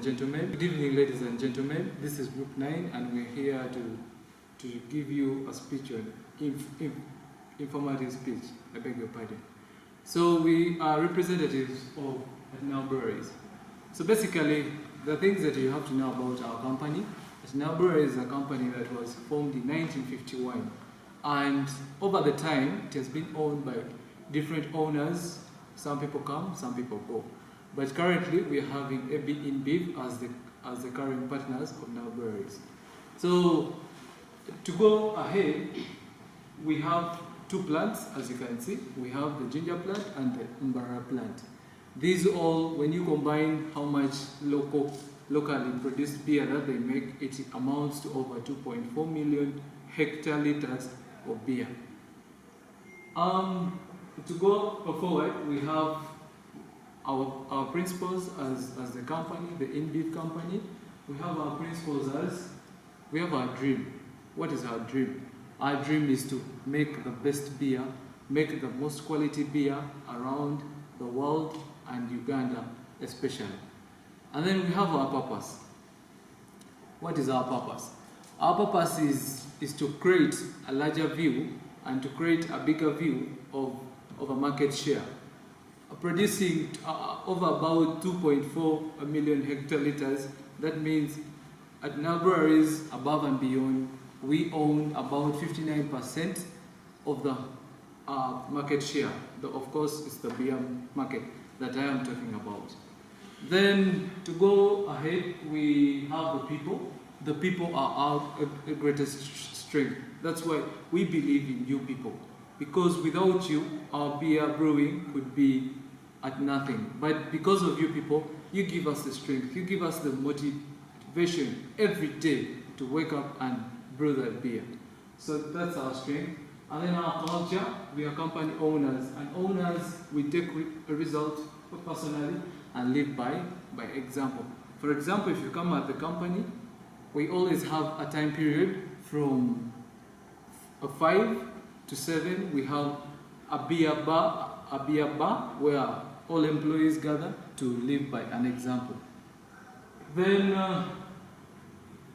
gentlemen. Good evening, ladies and gentlemen. This is Group 9, and we're here to give you a speech on informative speech. I beg your pardon. So we are representatives of Nile Breweries. So basically, the things that you have to know about our company. Nile Breweries is a company that was formed in 1951, and over the time, it has been owned by different owners. Some people come, some people go. But currently, we are having AB InBev as the current partners of Nile Breweries. So, to go ahead, we have two plants, as you can see. We have the ginger plant and the Mbara plant. These all, when you combine how much locally produced beer that they make, it amounts to over 2.4 million hectoliters of beer. To go forward, we have our principles as the company, the InBev company. We have our principles as, we have our dream. What is our dream? Our dream is to make the best beer, make the most quality beer around the world and Uganda especially. And then we have our purpose. What is our purpose? Our purpose is to create a larger view and to create a bigger view of a market share. Producing over about 2.4 million hectoliters. That means at Nile Breweries, above and beyond, we own about 59% of the market share. Of course, it's the beer market that I am talking about. Then, to go ahead, we have the people. The people are our greatest strength. That's why we believe in you people. Because without you, our beer brewing could be at nothing. But because of you people, you give us the strength, you give us the motivation every day to wake up and brew that beer. So that's our strength. And then our culture, we are company owners. And owners, we take a result personally and live by example. For example, if you come at the company, we always have a time period from 5 to 7. We have a beer bar where all employees gather to live by an example. Then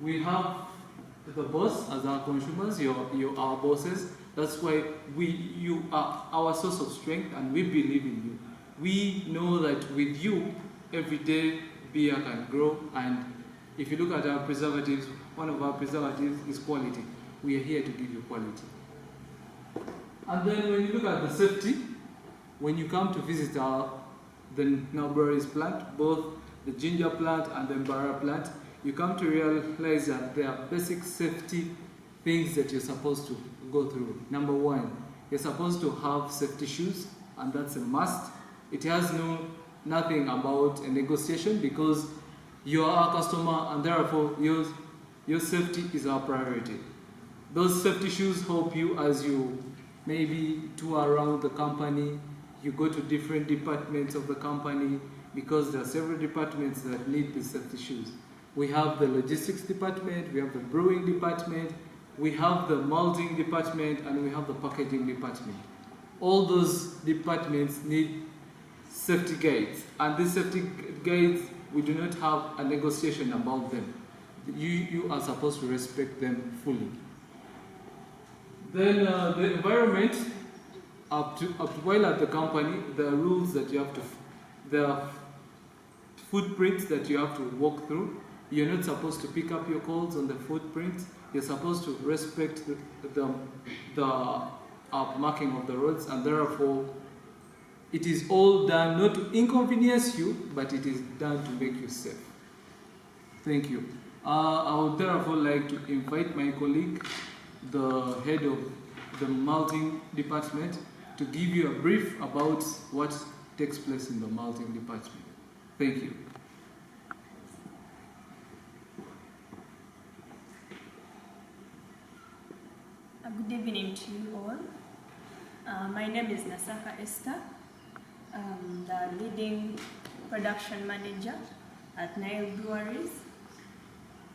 we have the boss as our consumers. You're our bosses. That's why you are our source of strength, and we believe in you. We know that with you, every day beer can grow. And if you look at our preservatives, one of our preservatives is quality. We are here to give you quality. And then when you look at the safety, when you come to visit the Nile Breweries plant, both the ginger plant and the Mbara plant, you come to realize that there are basic safety things that you're supposed to go through. Number one, you're supposed to have safety shoes, and that's a must. It has nothing about a negotiation because you are our customer, and therefore your safety is our priority. Those safety shoes help you as you maybe tour around the company. You go to different departments of the company because there are several departments that need the safety shoes. We have the logistics department, we have the brewing department, we have the malting department, and we have the packaging department. All those departments need safety guides, and these safety guides, we do not have a negotiation about them. You are supposed to respect them fully. Then the environment, up to while at the company, there are rules that you have to, there are footprints that you have to walk through. You're not supposed to pick up your calls on the footprints. You're supposed to respect the marking of the roads, and therefore it is all done not to inconvenience you, but it is done to make you safe. Thank you. I would therefore like to invite my colleague, the head of the malting department, to give you a brief about what takes place in the malting department. Thank you. Good evening to you all. My name is Nasaka Esther. I'm the leading production manager at Nile Breweries.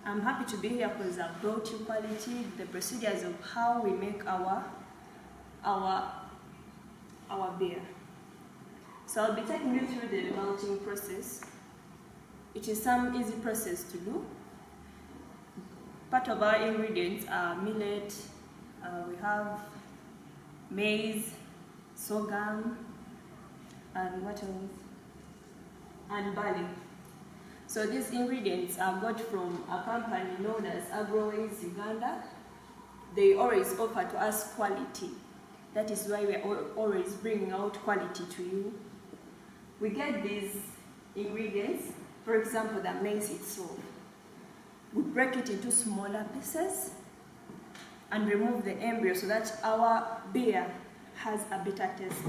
I'm happy to be here because I've brought you quality, the procedures of how we make our beer. So I'll be taking you through the malting process. it is some easy process to do. Part of our ingredients are millet, we have maize, sorghum, and what else? And barley. So these ingredients are got from a company known as Breweries Uganda. They always offer to us quality. That is why we are always bringing out quality to you. We get these ingredients, for example, the maize itself. We break it into smaller pieces and remove the embryo so that our beer has a better taste.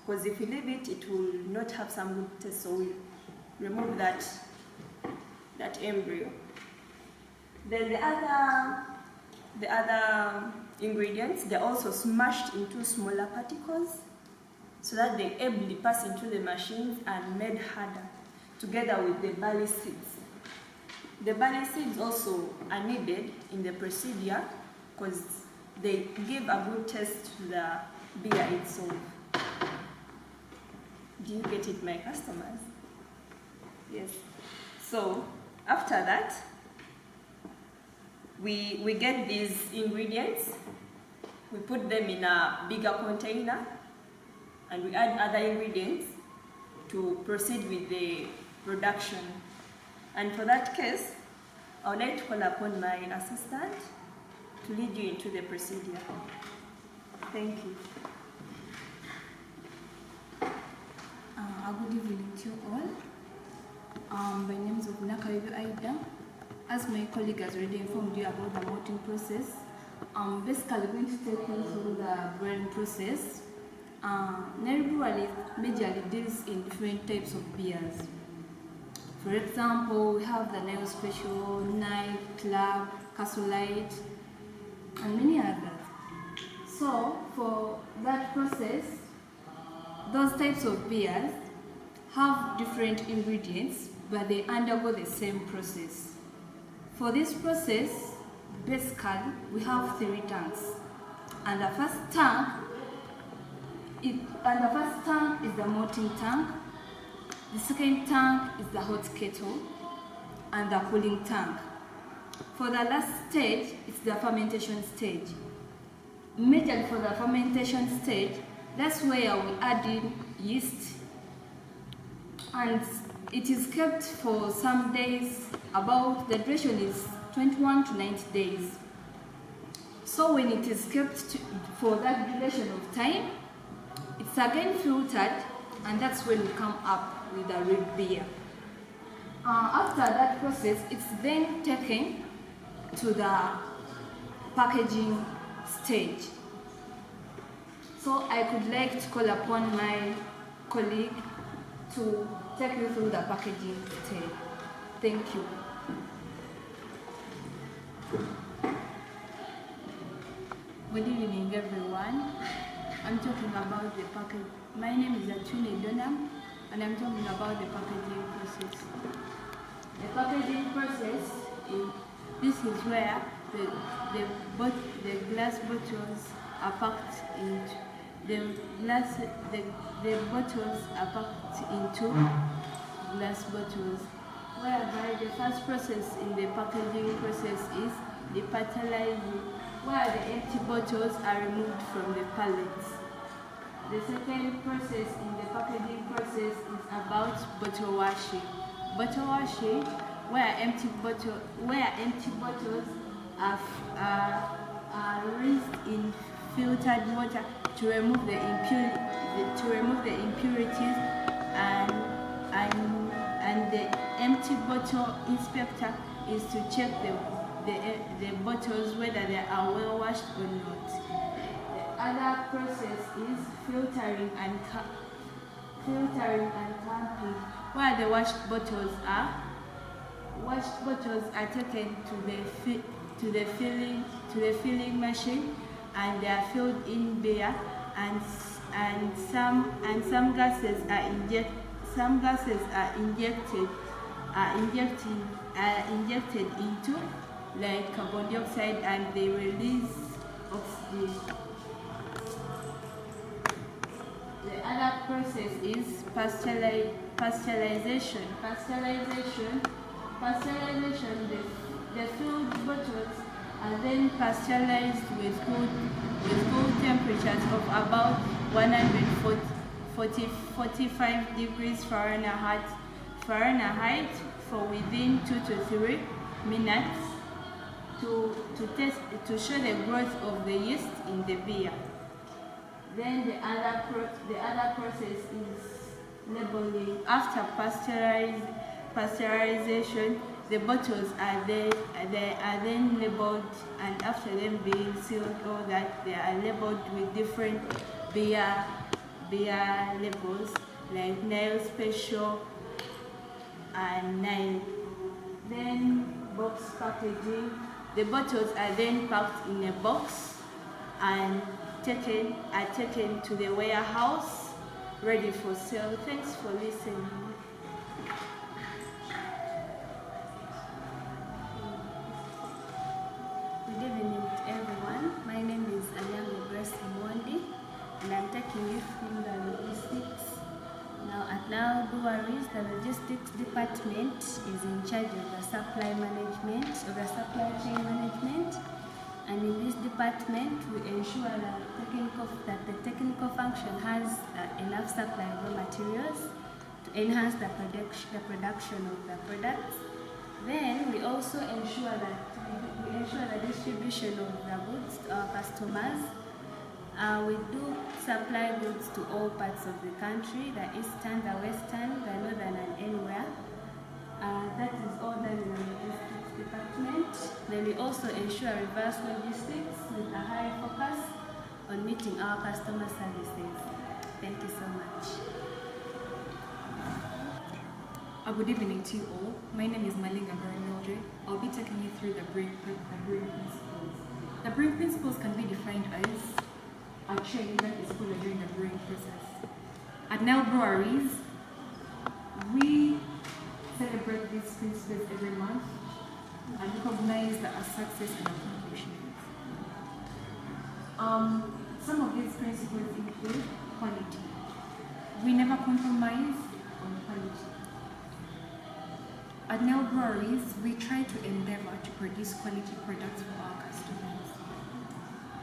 Because if we leave it, it will not have some good taste, so we remove that embryo. Then the other ingredients, they're also smashed into smaller particles so that they ably pass into the machines and made harder together with the barley seeds. The barley seeds also are needed in the procedure because they give a good taste to the beer itself. Do you get it, my customers? Yes. So after that, we get these ingredients, we put them in a bigger container, and we add other ingredients to proceed with the production. And for that case, I would like to call upon my assistant to lead you into the procedure. Thank you. Good evening to you all. My name is Nakayu Aida. As my colleague has already informed you about the malting process, basically going to take you through the brewing process. Nile Breweries majorly deals in different types of beers. For example, we have the Nile Special, Nile, Club, Castle Light, and many others. So, for that process, those types of beers have different ingredients, but they undergo the same process. For this process, basically, we have 3 tanks. And the first tank is the malting tank. The second tank is the hot kettle, and the cooling tank. For the last stage, it's the fermentation stage. Majorly for the fermentation stage, that's where we add in yeast, and it is kept for some days. About the duration is 21 to 90 days. So when it is kept for that duration of time, it's again filtered, and that's when we come up with a red beer. After that process, it's then taken to the packaging stage. So I could like to call upon my colleague to take you through the packaging stage. Thank you. Good evening, everyone. I'm talking about the package. My name is Atune Donam, and I'm talking about the packaging process. The packaging process this is where the glass bottles are packed into the bottles are packed into glass bottles. Whereby the first process in the packaging process is the patellizing, where the empty bottles are removed from the pallets. The second process in the packaging process is about bottle washing. Bottle washing, where empty bottles are rinsed in filtered water to remove the impurities, and the empty bottle inspector is to check the bottles whether they are well washed or not. The other process is filtering and capping, where the washed bottles are taken to the filling machine, and they are filled in beer, and some gases are injected into, like carbon dioxide, and they release oxygen. The other process is pasteurization. The filled bottles are then pasteurized with cool temperatures of about 145 degrees Fahrenheit for within 2 to 3 minutes to show the growth of the yeast in the beer. Then the other process is labeling. After pasteurization, the bottles are then labeled, and after them being sealed, all that they are labeled with different beer labels like Nile Special and Nile. Then box packaging. The bottles are then packed in a box and taken to the warehouse, ready for sale. Thanks for listening. Good evening to everyone. My name is Anyango Grace Mwondi, and I'm taking you through the logistics. Now at Nile Breweries, the logistics department is in charge of the supply management, of the supply chain management. And in this department, we ensure that the technical function has enough supply of raw materials to enhance the production of the products. Then we also ensure the distribution of the goods to our customers. We do supply goods to all parts of the country, the eastern, the western, the northern, and anywhere. That is all done in the logistics department. Then we also ensure reverse logistics with a high focus on meeting our customer services. Thank you so much. Good evening to you all. My name is Malinga Mildred. I'll be taking you through the brewing principles. The brewing principles can be defined as a chain that is followed during the brewing process. At Nile Breweries, we celebrate these principles every month and recognize a success and accomplishments. Some of these principles include quality. We never compromise on quality. At Nile Breweries, we try to endeavor to produce quality products for our customers.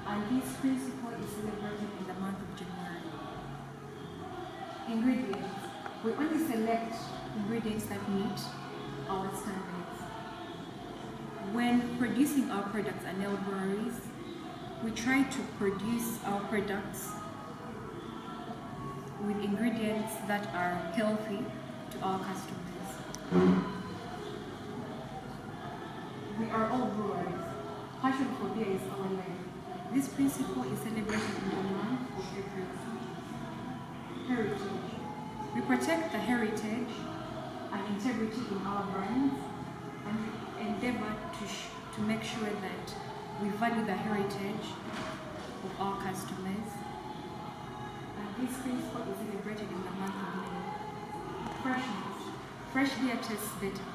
And this principle is celebrated in the month of January. Ingredients. We only select ingredients that meet our standards. When producing our products at Nile Breweries, we try to produce our products with ingredients that are healthy to our customers. We are all brewers. Passion for beer is our life. This principle is celebrated in the month of April. Heritage. We protect the heritage and integrity in our brands, and we endeavor to make sure that we value the heritage of our customers. And this principle is celebrated in the month of May. Freshness. Fresh beer tastes better.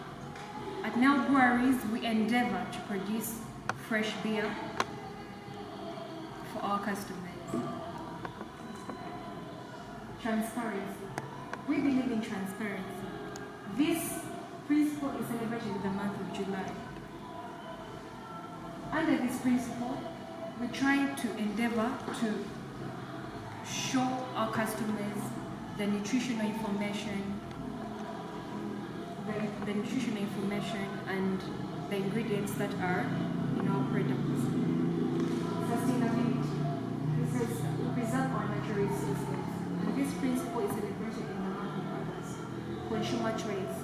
At Nile Breweries, we endeavor to produce fresh beer for our customers. Transparency. We believe in transparency. This principle is celebrated in the month of July. Under this principle, we try to endeavor to show our customers the nutritional information, and the ingredients that are in our products. Sustainability. This is to preserve our natural resources. And this principle is celebrated in the month of August. Consumer choice.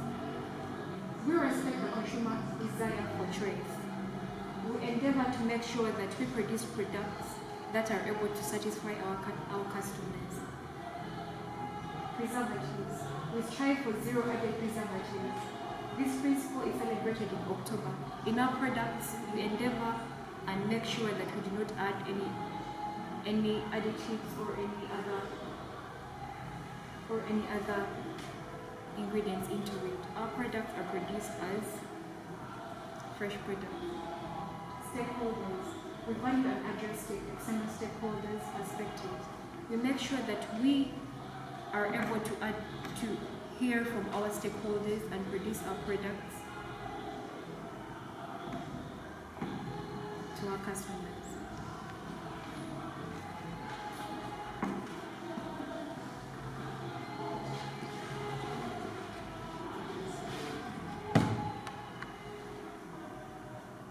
We respect the consumer desire for choice. We endeavor to make sure that we produce products that are able to satisfy our customers. Preservatives. We strive for zero added preservatives. This principle is celebrated in October. In our products, we endeavor and make sure that we do not add any additives or any other ingredients into it. Our products are produced as fresh products. Stakeholders. We value and address external stakeholders' perspectives. We make sure that we are able to hear from our stakeholders and produce our products to our customers.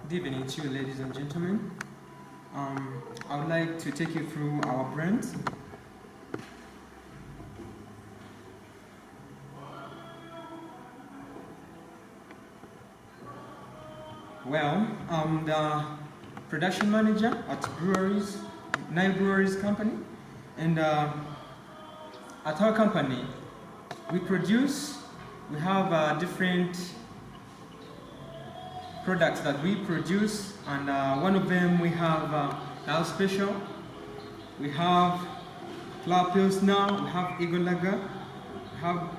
Good evening to you, ladies and gentlemen. I would like to take you through our brand. Well, I'm the production manager at Breweries, Nile Breweries company, and at our company, we have different products that we produce, and one of them we have Nile Special, we have Club Pilsner, we have Eagle Lager,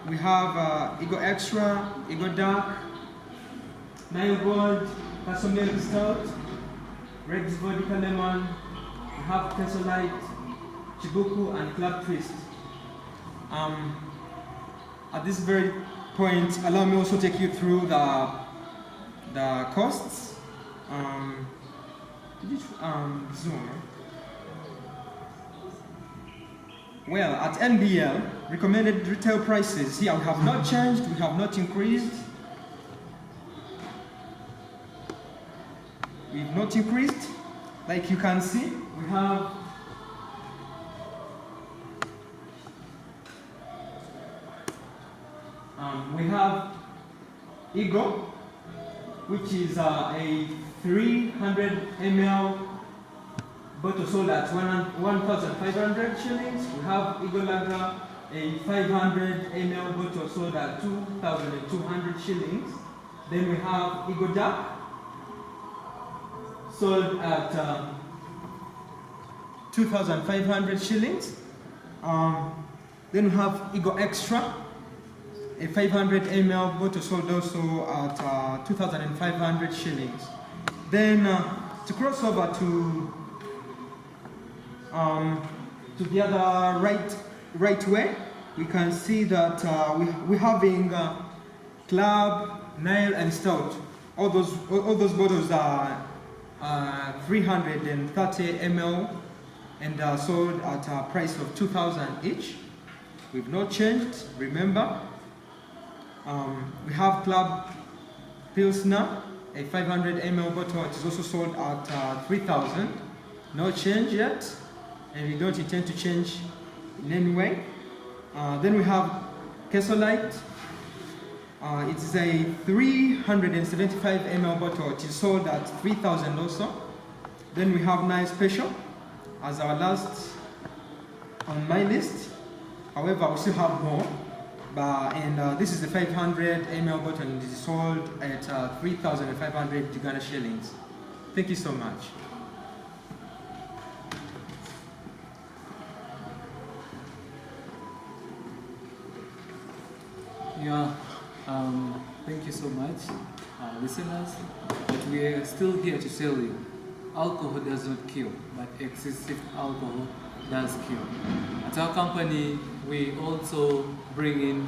we have Eagle Extra, Eagle Dark, Nile Gold, Castle Milk Stout, Rex Vodka Lemon, we have Castle Light, Chibuku, and Club Twist. At this very point, allow me also take you through the costs. Zoom. Well, at NBL, recommended retail prices here we have not changed, we have not increased. We've not increased. Like you can see, we have Eagle, which is a 300 ml bottle sold at 1,500 shillings. We have Eagle Lager, a 500 ml bottle sold at 2,200 shillings. Then we have Eagle Dark, sold at 2,500 shillings. Then we have Eagle Extra, a 500 ml bottle sold also at 2,500 shillings. Then to cross over to the other right way, we can see that we're having Club, Nile, and Stout. All those bottles are 330 ml and sold at a price of 2,000 each. We've not changed, remember. We have Club Pilsner, a 500 ml bottle. It is also sold at 3,000. No change yet, and we don't intend to change in any way. Then we have Castle Light. It is a 375 ml bottle. It is sold at 3,000 also. Then we have Nile Special as our last on my list. However, we still have more. And this is the 500 ml bottle, and it is sold at 3,500 Uganda shillings. Thank you so much. Yeah, thank you so much, listeners. But we are still here to tell you, alcohol does not kill, but excessive alcohol does kill. At our company, we also bring in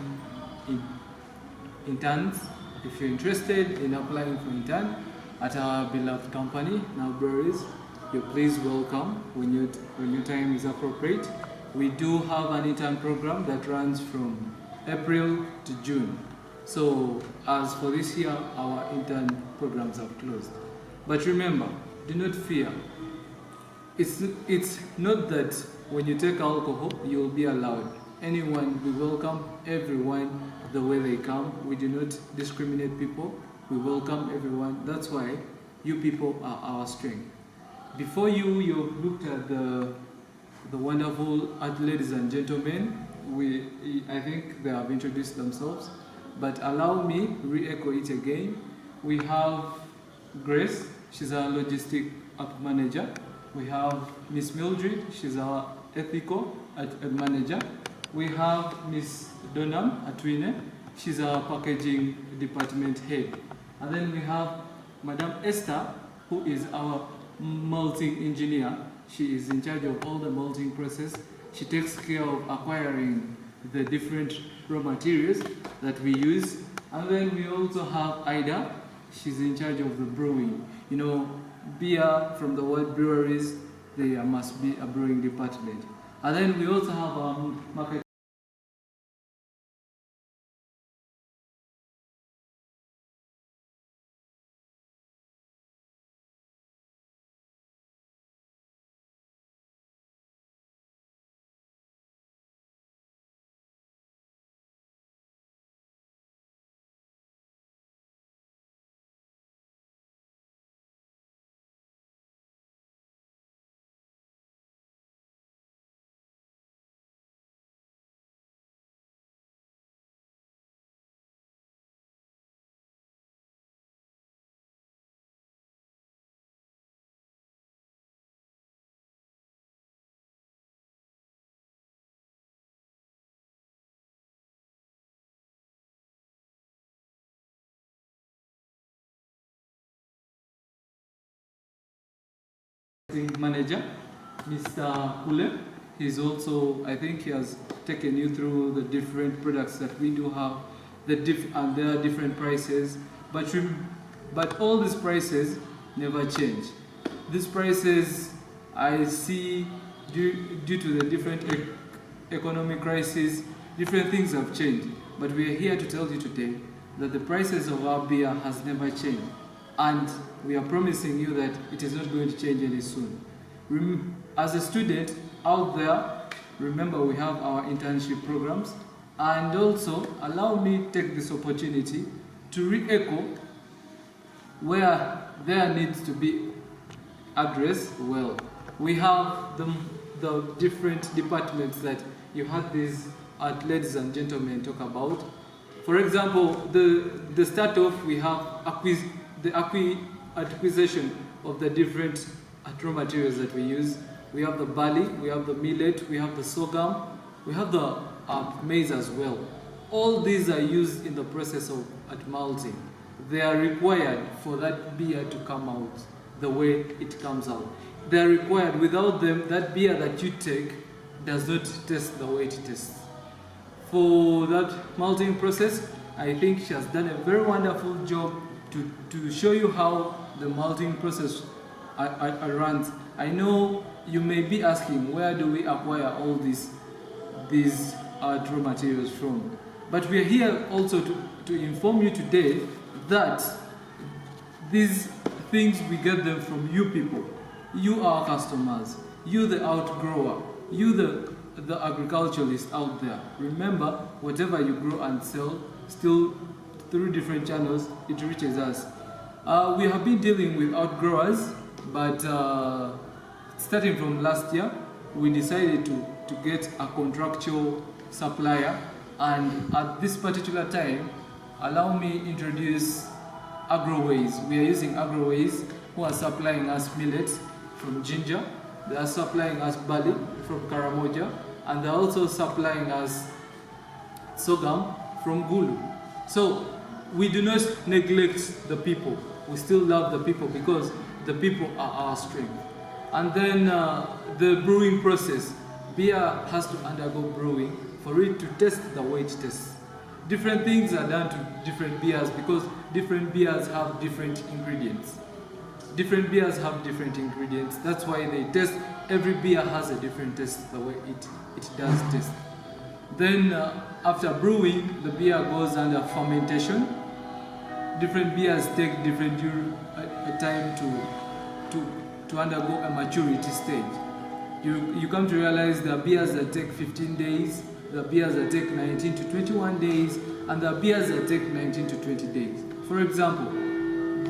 interns. If you're interested in applying for intern at our beloved company, Now Breweries, you're please welcome when your time is appropriate. We do have an intern program that runs from April to June. So as for this year, our intern programs have closed. But remember, do not fear. It's not that when you take alcohol, you will be allowed. Anyone, we welcome everyone the way they come. We do not discriminate people. We welcome everyone. That's why you people are our strength. Before you've looked at the wonderful ladies and gentlemen. I think they have introduced themselves. But allow me re-echo it again. We have Grace. She's our logistic manager. We have Miss Mildred. She's our ethical manager. We have Miss Donam Atwine. She's our packaging department head. And then we have Madam Esther, who is our malting engineer. She is in charge of all the malting process. She takes care of acquiring the different raw materials that we use. And then we also have Ida. She's in charge of the brewing. You know, beer from the word breweries, there must be a brewing department. And then we also have our market. Manager, Mr. Kule. He's also, I think he has taken you through the different products that we do have, and there are different prices, but all these prices never change. These prices, I see, due to the different economic crisis, different things have changed. But we are here to tell you today that the prices of our beer has never changed. And we are promising you that it is not going to change any soon. As a student out there, remember we have our internship programs, and also allow me to take this opportunity to re-echo where there needs to be addressed. Well, we have the different departments that you had these ladies and gentlemen talk about. For example, the start off, we have the acquisition of the different raw materials that we use. We have the barley, we have the millet, we have the sorghum, we have the maize as well. All these are used in the process of malting. They are required for that beer to come out the way it comes out. They are required. Without them, that beer that you take does not taste the way it tastes. For that malting process, I think she has done a very wonderful job to show you how the malting process runs. I know you may be asking, where do we acquire all these raw materials from? But we are here also to inform you today that these things, we get them from you people. You are customers. You the outgrower. You the agriculturalist out there. Remember, whatever you grow and sell, still through different channels, it reaches us. We have been dealing with outgrowers, but starting from last year, we decided to get a contractual supplier, and at this particular time, allow me introduce Agroways. We are using Agroways, who are supplying us millet from Ginger. They are supplying us barley from Karamoja, and they're also supplying us sorghum from Gulu. So we do not neglect the people. We still love the people because the people are our strength. And then the brewing process. Beer has to undergo brewing for it to taste the way it tastes. Different things are done to different beers because different beers have different ingredients. Different beers have different ingredients. That's why they taste. Every beer has a different taste the way it does taste. Then after brewing, the beer goes under fermentation. Different beers take different time to undergo a maturity stage. You come to realize there are beers that take 15 days, there are beers that take 19 to 21 days, and there are beers that take 19 to 20 days. For example,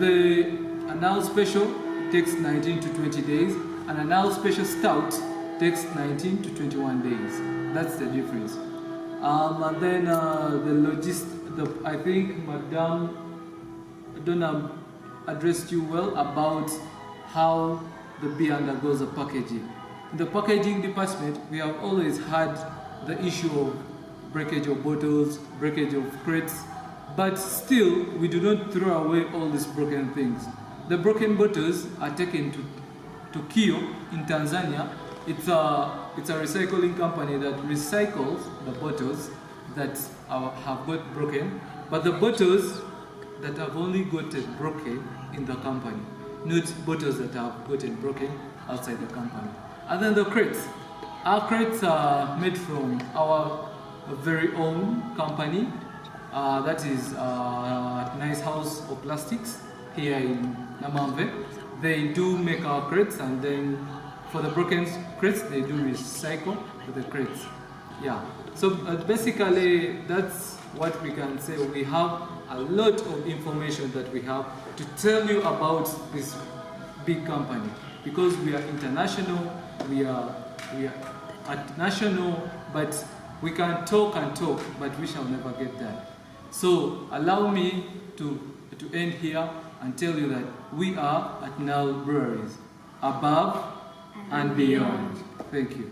the Nile Special takes 19 to 20 days, and a Nile Special Stout takes 19 to 21 days. That's the difference. And then I think Madame Donna addressed you well about how the beer undergoes a packaging. In the packaging department, we have always had the issue of breakage of bottles, breakage of crates, but still we do not throw away all these broken things. The broken bottles are taken to Kio in Tanzania. It's a it's a recycling company that recycles the bottles that have got broken, but the bottles that have only gotten broken in the company, not bottles that have gotten broken outside the company. And then the crates. Our crates are made from our very own company, that is Nice House of Plastics here in Namamve. They do make our crates, and then for the broken crates, they do recycle the crates. Yeah. So basically, that's what we can say. We have a lot of information that we have to tell you about this big company, because we are international, we are at national, but we can talk and talk, but we shall never get there. So allow me to end here and tell you that we are at Nile Breweries, above and beyond. Thank you.